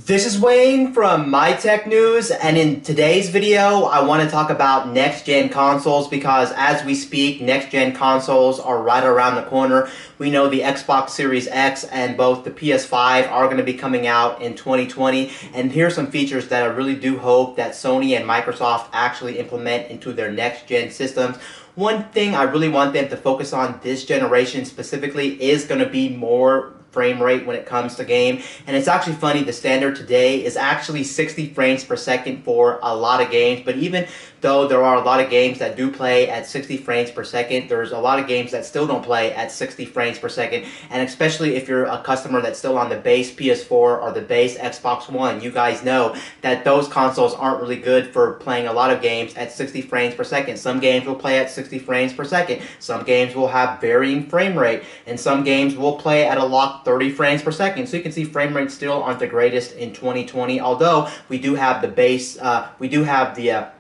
This is Wayne from MyTech News, and in today's video, I want to talk about next-gen consoles because as we speak, next-gen consoles are right around the corner. We know the Xbox Series X and both the PS5 are going to be coming out in 2020, and here's some features that I really do hope that Sony and Microsoft actually implement into their next-gen systems. One thing I really want them to focus on this generation specifically is going to be more frame rate when it comes to game. And it's actually funny, the standard today is actually 60 frames per second for a lot of games, but even though there are a lot of games that do play at 60 frames per second, there's a lot of games that still don't play at 60 frames per second, and especially if you're a customer that's still on the base PS4 or the base Xbox One, you guys know that those consoles aren't really good for playing a lot of games at 60 frames per second. Some games will play at 60 frames per second, some games will have varying frame rate, and some games will play at a locked 30 frames per second. So you can see frame rates still aren't the greatest in 2020, although we do have the base, we do have the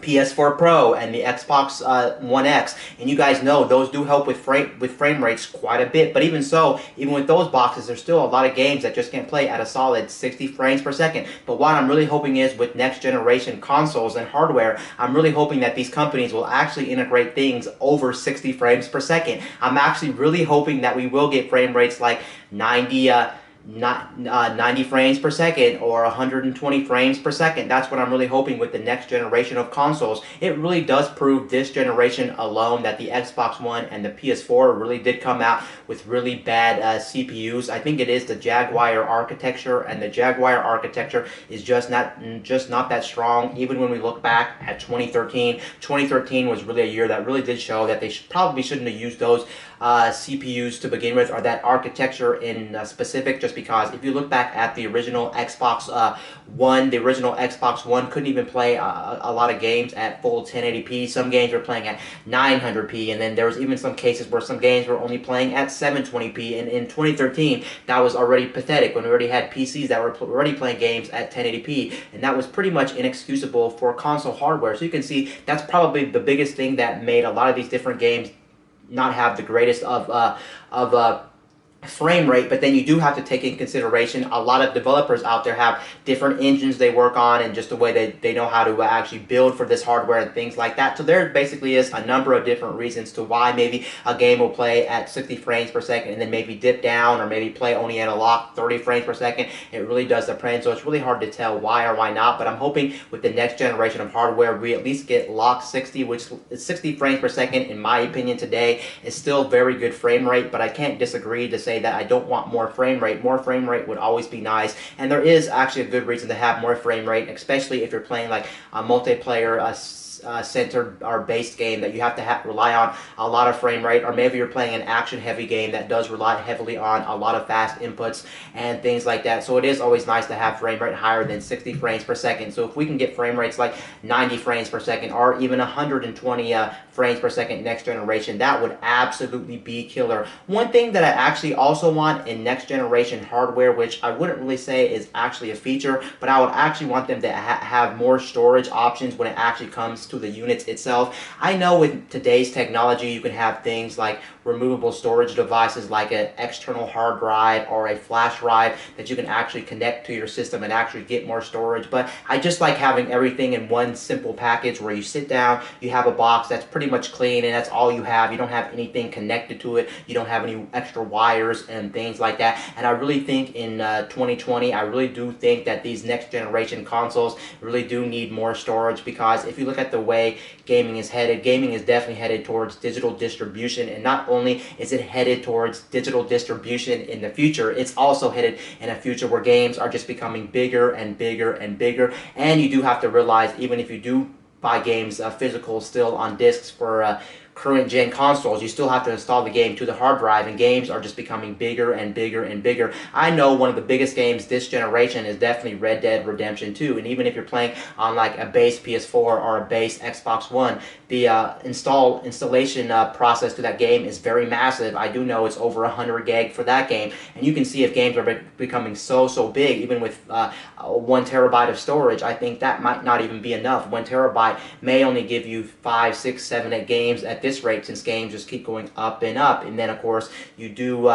PS4 Pro and the Xbox One X, and you guys know those do help with frame rates quite a bit. But even so, even with those boxes, there's still a lot of games that just can't play at a solid 60 frames per second. But what I'm really hoping is with next generation consoles and hardware, I'm really hoping that these companies will actually integrate things over 60 frames per second. I'm actually really hoping that we will get frame rates like 90 frames per second or 120 frames per second. That's what I'm really hoping with the next generation of consoles. It really does prove this generation alone that the Xbox One and the PS4 really did come out with really bad CPUs. I think it is the Jaguar architecture, and the Jaguar architecture is just not that strong. Even when we look back at 2013, 2013 was really a year that really did show that they probably shouldn't have used those CPUs to begin with, or that architecture in specific, just because if you look back at the original Xbox One, the original Xbox One couldn't even play a lot of games at full 1080p. Some games were playing at 900p, and then there was even some cases where some games were only playing at 720p, and in 2013 that was already pathetic when we already had PCs that were already playing games at 1080p, and that was pretty much inexcusable for console hardware. So you can see that's probably the biggest thing that made a lot of these different games not have the greatest of frame rate. But then you do have to take in consideration a lot of developers out there have different engines they work on, and just the way they know how to actually build for this hardware and things like that. So there basically is a number of different reasons to why maybe a game will play at 60 frames per second and then maybe dip down, or maybe play only at a locked 30 frames per second. It really does depend, so it's really hard to tell why or why not. But I'm hoping with the next generation of hardware we at least get locked 60, which is 60 frames per second. In my opinion today is still very good frame rate, but I can't disagree to say that I don't want more frame rate. More frame rate would always be nice, and there is actually a good reason to have more frame rate, especially if you're playing like a multiplayer centered or based game that you have to rely on a lot of frame rate, or maybe you're playing an action heavy game that does rely heavily on a lot of fast inputs and things like that. So it is always nice to have frame rate higher than 60 frames per second. So if we can get frame rates like 90 frames per second or even 120 frames per second next generation, that would absolutely be killer. One thing that I actually also want in next generation hardware, which I wouldn't really say is actually a feature, but I would actually want them to have more storage options when it actually comes to the units itself. I know with today's technology you can have things like removable storage devices like an external hard drive or a flash drive that you can actually connect to your system and actually get more storage, but I just like having everything in one simple package where you sit down, you have a box that's pretty much clean, and that's all you have. You don't have anything connected to it, you don't have any extra wires and things like that. And I really think in 2020, I really do think that these next generation consoles really do need more storage, because if you look at the way gaming is headed, gaming is definitely headed towards digital distribution, and not only is it headed towards digital distribution in the future, it's also headed in a future where games are just becoming bigger and bigger and bigger. And you do have to realize, even if you do buy games physical still on discs for current gen consoles, you still have to install the game to the hard drive, and games are just becoming bigger and bigger and bigger. I know one of the biggest games this generation is definitely Red Dead Redemption 2, and even if you're playing on like a base PS4 or a base Xbox One, the installation process to that game is very massive. I do know it's over 100 gig for that game, and you can see if games are becoming so big, even with 1 terabyte of storage, I think that might not even be enough. 1 terabyte may only give you 5, 6, 7, 8 games at this rate, since games just keep going up and up. And then of course you do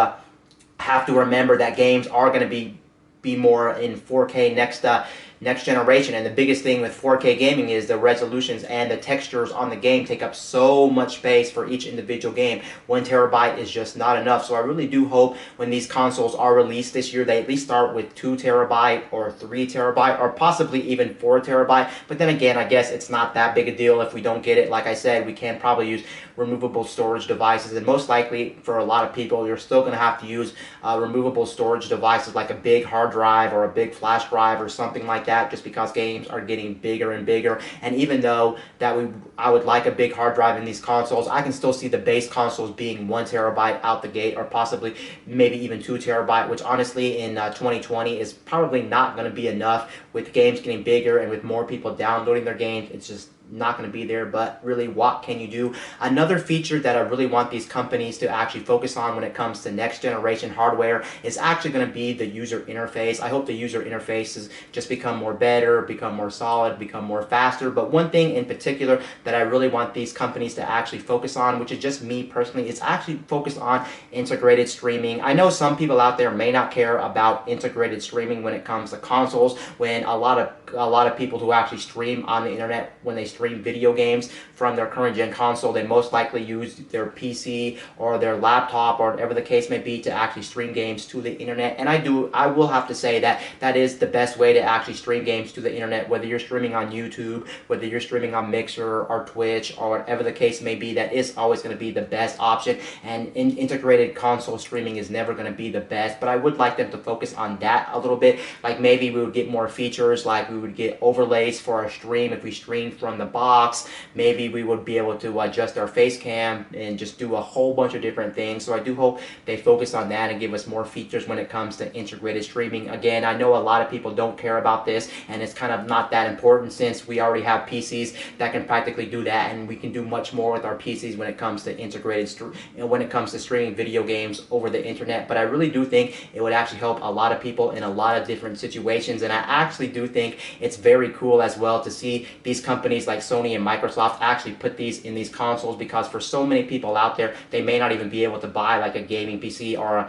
have to remember that games are going to be be more in 4K next generation. And the biggest thing with 4K gaming is the resolutions and the textures on the game take up so much space for each individual game. 1 terabyte is just not enough. So I really do hope when these consoles are released this year, they at least start with 2 terabyte or 3 terabyte or possibly even 4 terabyte. But then again, I guess it's not that big a deal if we don't get it. Like I said, we can probably use removable storage devices, and most likely for a lot of people, you're still going to have to use removable storage devices like a big hard drive or a big flash drive or something like that, just because games are getting bigger and bigger. And even though I would like a big hard drive in these consoles, I can still see the base consoles being 1 terabyte out the gate, or possibly maybe even 2 terabyte, which honestly in 2020 is probably not going to be enough. With games getting bigger and with more people downloading their games, it's just not going to be there. But really, what can you do? Another feature that I really want these companies to actually focus on when it comes to next generation hardware is actually going to be the user interface. I hope the user interfaces just become more better, become more solid, become more faster. But one thing in particular that I really want these companies to actually focus on, which is just me personally, is actually focus on integrated streaming. I know some people out there may not care about integrated streaming when it comes to consoles, when a lot of people who actually stream on the internet, when they stream video games from their current gen console, they most likely use their PC or their laptop or whatever the case may be to actually stream games to the internet. And I will have to say that that is the best way to actually stream games to the internet, whether you're streaming on YouTube, whether you're streaming on Mixer or Twitch or whatever the case may be. That is always going to be the best option, and integrated console streaming is never going to be the best. But I would like them to focus on that a little bit. Like maybe we would get more features, like we would get overlays for our stream if we stream from the box. Maybe we would be able to adjust our face cam and just do a whole bunch of different things. So I do hope they focus on that and give us more features when it comes to integrated streaming. Again, I know a lot of people don't care about this, and it's kind of not that important since we already have PCs that can practically do that, and we can do much more with our PCs when it comes to streaming video games over the internet. But I really do think it would actually help a lot of people in a lot of different situations, and I actually do think it's very cool as well to see these companies like Sony and Microsoft actually put these in these consoles, because for so many people out there, they may not even be able to buy like a gaming PC or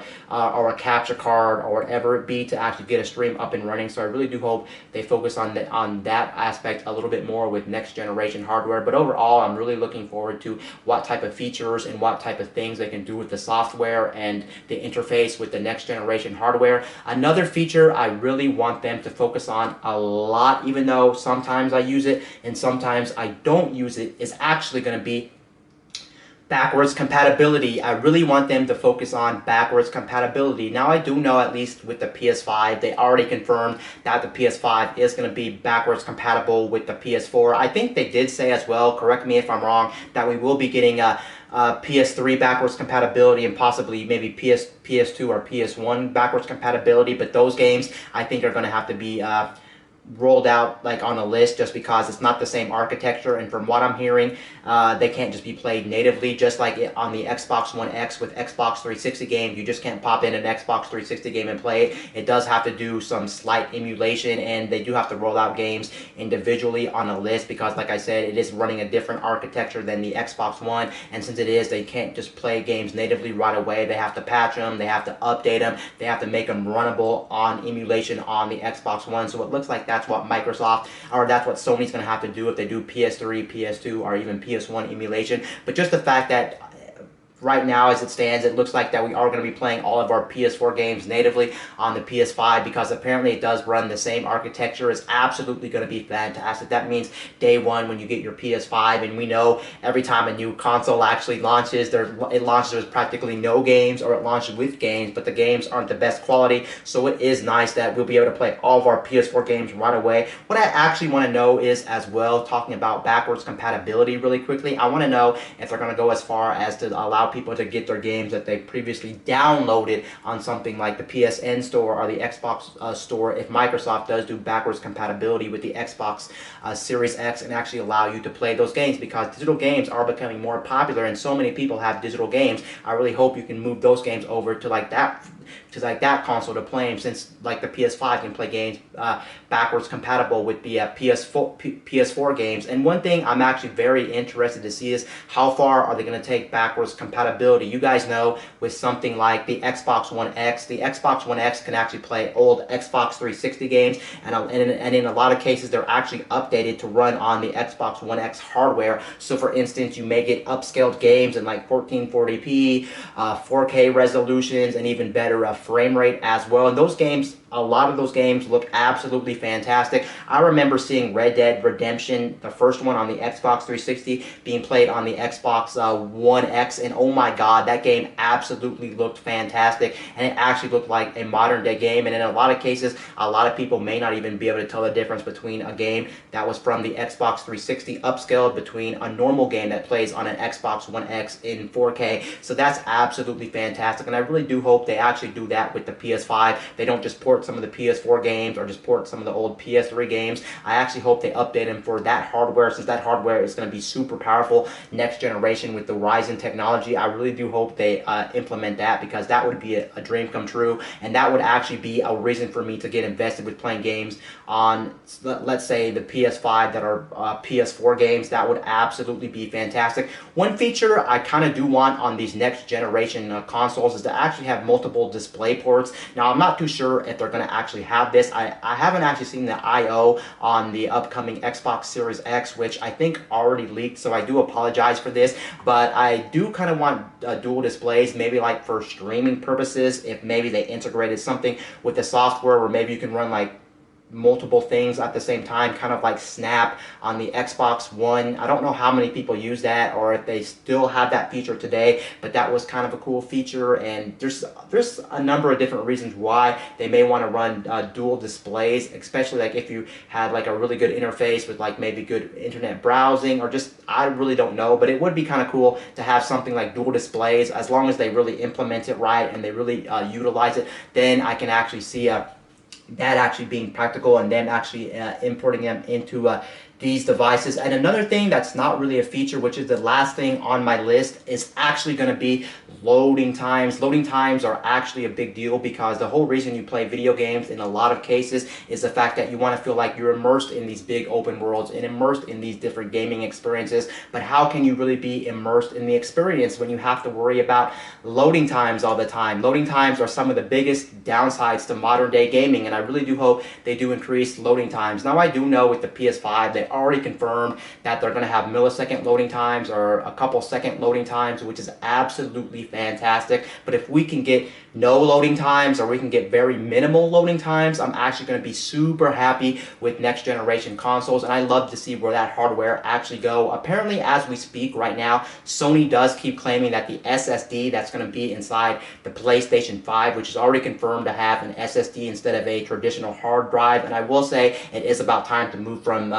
a capture card or whatever it be to actually get a stream up and running. So I really do hope they focus on that aspect a little bit more with next generation hardware. But overall, I'm really looking forward to what type of features and what type of things they can do with the software and the interface with the next generation hardware. Another feature I really want them to focus on a lot, even though sometimes I use it and sometimes I don't use it, is actually going to be backwards compatibility. I really want them to focus on backwards compatibility. Now, I do know, at least with the PS5, they already confirmed that the PS5 is going to be backwards compatible with the PS4. I think they did say as well, correct me if I'm wrong, that we will be getting a PS3 backwards compatibility and possibly maybe PS2 or PS1 backwards compatibility. But those games, I think, are going to have to be rolled out like on a list, just because it's not the same architecture, and from what I'm hearing, they can't just be played natively, just like on the Xbox One X with Xbox 360 games. You just can't pop in an Xbox 360 game and play it. It does have to do some slight emulation, and they do have to roll out games individually on a list, because like I said, it is running a different architecture than the Xbox One, and since it is, they can't just play games natively right away. They have to patch them, they have to update them, they have to make them runnable on emulation on the Xbox One. So it looks like that's what Microsoft, or that's what Sony's going to have to do if they do PS3, PS2, or even PS1 emulation. But just the fact that right now, as it stands, it looks like that we are going to be playing all of our PS4 games natively on the PS5, because apparently it does run the same architecture, is absolutely going to be fantastic. That means day one when you get your PS5, and we know every time a new console actually launches, it launches with practically no games, or it launches with games, but the games aren't the best quality. So it is nice that we'll be able to play all of our PS4 games right away. What I actually want to know is, as well, talking about backwards compatibility really quickly, I want to know if they're going to go as far as to allow people to get their games that they previously downloaded on something like the PSN store or the Xbox store, if Microsoft does do backwards compatibility with the Xbox Series X and actually allow you to play those games, because digital games are becoming more popular and so many people have digital games. I really hope you can move those games over to like that console to play them, since like the PS5 can play games backwards compatible with the PS4 games. And one thing I'm actually very interested to see is how far are they going to take backwards compatibility compatibility. You guys know with something like the Xbox One X, the Xbox One X can actually play old Xbox 360 games, and in a lot of cases they're actually updated to run on the Xbox One X hardware. So for instance, you may get upscaled games in like 1440p, 4K resolutions, and even better frame rate as well. And those games, a lot of those games look absolutely fantastic. I remember seeing Red Dead Redemption, the first one on the Xbox 360, being played on the Xbox One X, and oh my god, that game absolutely looked fantastic, and it actually looked like a modern day game. And in a lot of cases, a lot of people may not even be able to tell the difference between a game that was from the Xbox 360 upscaled between a normal game that plays on an Xbox One X in 4K. So that's absolutely fantastic, and I really do hope they actually do that with the PS5. They don't just port some of the PS4 games or just port some of the old PS3 games. I actually hope they update them for that hardware, since that hardware is going to be super powerful next generation with the Ryzen technology. I really do hope they implement that, because that would be a dream come true, and that would actually be a reason for me to get invested with playing games on, let's say, the PS5 that are PS4 games. That would absolutely be fantastic. One feature I kind of do want on these next generation consoles is to actually have multiple display ports. Now, I'm not too sure if they're going to actually have this. I haven't actually seen the I/O on the upcoming Xbox Series X, which I think already leaked, so I do apologize for this, but I do kind of want dual displays, maybe like for streaming purposes, if maybe they integrated something with the software where maybe you can run like multiple things at the same time, kind of like Snap on the Xbox One. I don't know how many people use that, or if they still have that feature today, but that was kind of a cool feature. And there's a number of different reasons why they may want to run dual displays, especially like if you had like a really good interface with like maybe good internet browsing, or just, I really don't know, but it would be kind of cool to have something like dual displays. As long as they really implement it right and they really utilize it, then I can actually see that actually being practical, and them actually importing them into these devices. And another thing that's not really a feature, which is the last thing on my list, is actually going to be loading times. Loading times are actually a big deal, because the whole reason you play video games in a lot of cases is the fact that you want to feel like you're immersed in these big open worlds and immersed in these different gaming experiences. But how can you really be immersed in the experience when you have to worry about loading times all the time? Loading times are some of the biggest downsides to modern day gaming, and I really do hope they do increase loading times. Now, I do know with the PS5 they already confirmed that they're going to have millisecond loading times, or a couple second loading times, which is absolutely fantastic. But if we can get no loading times, or we can get very minimal loading times, I'm actually going to be super happy with next generation consoles, and I love to see where that hardware actually go. Apparently, as we speak right now, Sony does keep claiming that the SSD that's going to be inside the PlayStation 5, which is already confirmed to have an SSD instead of a traditional hard drive. And I will say it is about time to move from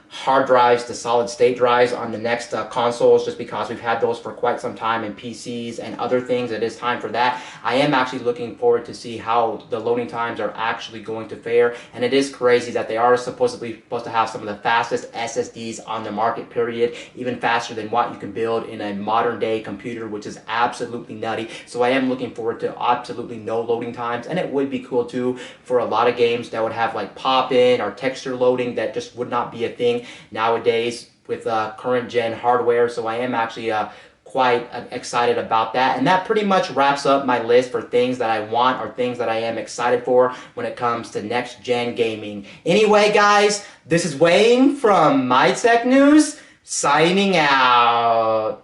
hard drives to solid state drives on the next consoles, just because we've had those for quite some time in PCs and other things. It is time for that. I am actually looking forward to see how the loading times are actually going to fare, and it is crazy that they are supposed to have some of the fastest SSDs on the market, period, even faster than what you can build in a modern day computer, which is absolutely nutty. So I am looking forward to absolutely no loading times, and it would be cool too for a lot of games that would have like pop-in or texture loading that just would not be a thing nowadays with current gen hardware. So I am actually quite excited about that. And that pretty much wraps up my list for things that I want, or things that I am excited for when it comes to next gen gaming. Anyway, guys, this is Wayne from My Tech News, signing out.